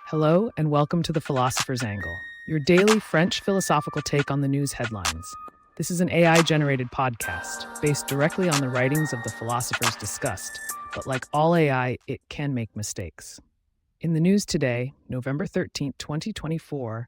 Hello, and welcome to the Philosopher's Angle, your daily French philosophical take on the news headlines. This is an AI-generated podcast based directly on the writings of the philosophers discussed, but like all AI, it can make mistakes. In the news today, November 13th, 2024,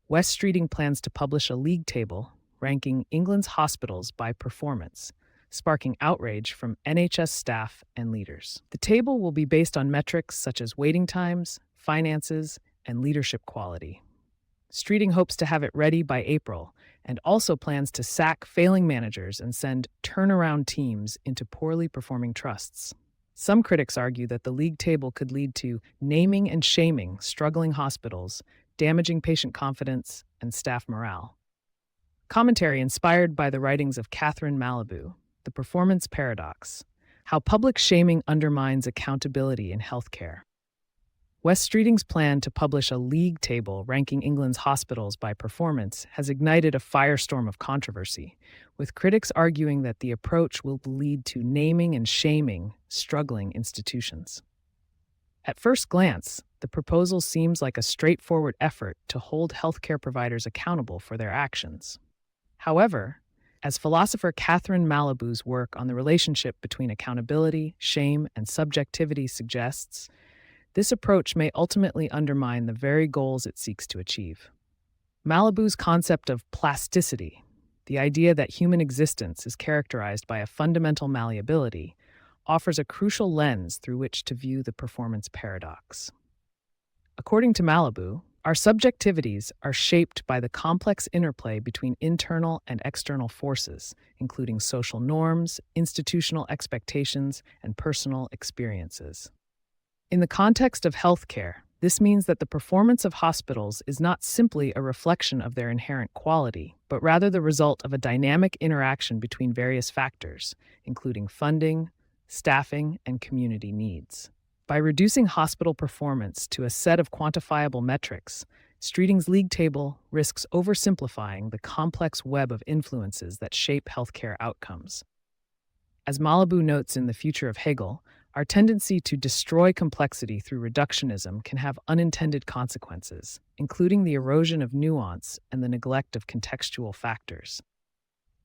West Streeting plans to publish a league table ranking England's hospitals by performance, sparking outrage from NHS staff and leaders. The table will be based on metrics such as waiting times, finances, and leadership quality. Streeting hopes to have it ready by April and also plans to sack failing managers and send turnaround teams into poorly performing trusts. Some critics argue that the league table could lead to naming and shaming struggling hospitals, damaging patient confidence and staff morale. Commentary inspired by the writings of Catherine Malabou, The Performance Paradox: How Public Shaming Undermines Accountability in Healthcare. West Streeting's plan to publish a league table ranking England's hospitals by performance has ignited a firestorm of controversy, with critics arguing that the approach will lead to naming and shaming struggling institutions. At first glance, the proposal seems like a straightforward effort to hold healthcare providers accountable for their actions. However, as philosopher Catherine Malabou's work on the relationship between accountability, shame, and subjectivity suggests, this approach may ultimately undermine the very goals it seeks to achieve. Malabou's concept of plasticity, the idea that human existence is characterized by a fundamental malleability, offers a crucial lens through which to view the performance paradox. According to Malabou, our subjectivities are shaped by the complex interplay between internal and external forces, including social norms, institutional expectations, and personal experiences. In the context of healthcare, this means that the performance of hospitals is not simply a reflection of their inherent quality, but rather the result of a dynamic interaction between various factors, including funding, staffing, and community needs. By reducing hospital performance to a set of quantifiable metrics, Streeting's league table risks oversimplifying the complex web of influences that shape healthcare outcomes. As Malabou notes in The Future of Hegel, our tendency to destroy complexity through reductionism can have unintended consequences, including the erosion of nuance and the neglect of contextual factors.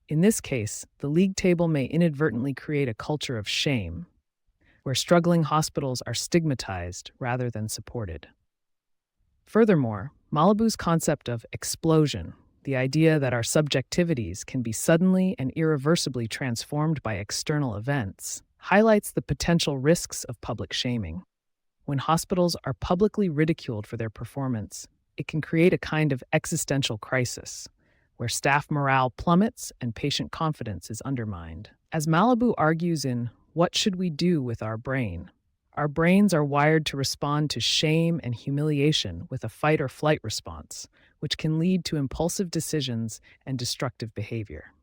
In this case, the league table may inadvertently create a culture of shame, where struggling hospitals are stigmatized rather than supported. Furthermore, Malabou's concept of explosion, the idea that our subjectivities can be suddenly and irreversibly transformed by external events, highlights the potential risks of public shaming. When hospitals are publicly ridiculed for their performance, it can create a kind of existential crisis, where staff morale plummets and patient confidence is undermined. As Malabou argues in What Should We Do with Our Brain? Our brains are wired to respond to shame and humiliation with a fight or flight response, which can lead to impulsive decisions and destructive behavior.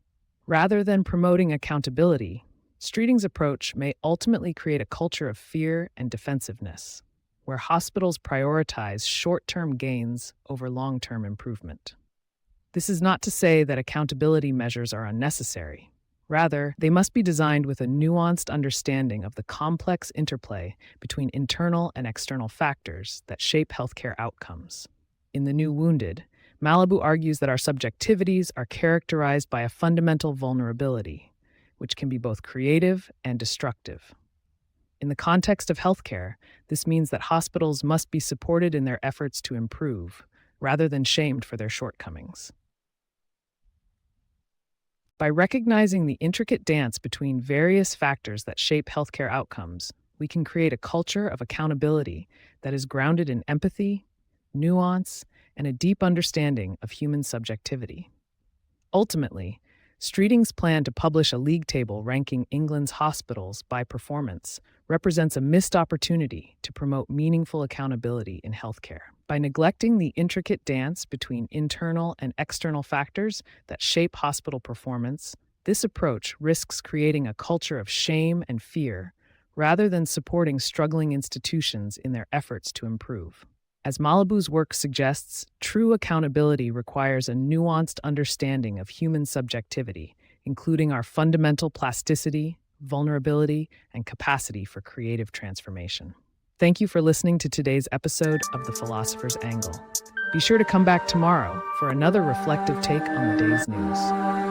Rather than promoting accountability, Streeting's approach may ultimately create a culture of fear and defensiveness, where hospitals prioritize short-term gains over long-term improvement. This is not to say that accountability measures are unnecessary. Rather, they must be designed with a nuanced understanding of the complex interplay between internal and external factors that shape healthcare outcomes. In The New Wounded, Malabou argues that our subjectivities are characterized by a fundamental vulnerability, which can be both creative and destructive. In the context of healthcare, this means that hospitals must be supported in their efforts to improve, rather than shamed for their shortcomings. By recognizing the intricate dance between various factors that shape healthcare outcomes, we can create a culture of accountability that is grounded in empathy, nuance, and a deep understanding of human subjectivity. Ultimately, Streeting's plan to publish a league table ranking England's hospitals by performance represents a missed opportunity to promote meaningful accountability in healthcare. By neglecting the intricate dance between internal and external factors that shape hospital performance, this approach risks creating a culture of shame and fear rather than supporting struggling institutions in their efforts to improve. As Malabou's work suggests, true accountability requires a nuanced understanding of human subjectivity, including our fundamental plasticity, vulnerability, and capacity for creative transformation. Thank you for listening to today's episode of The Philosopher's Angle. Be sure to come back tomorrow for another reflective take on the day's news.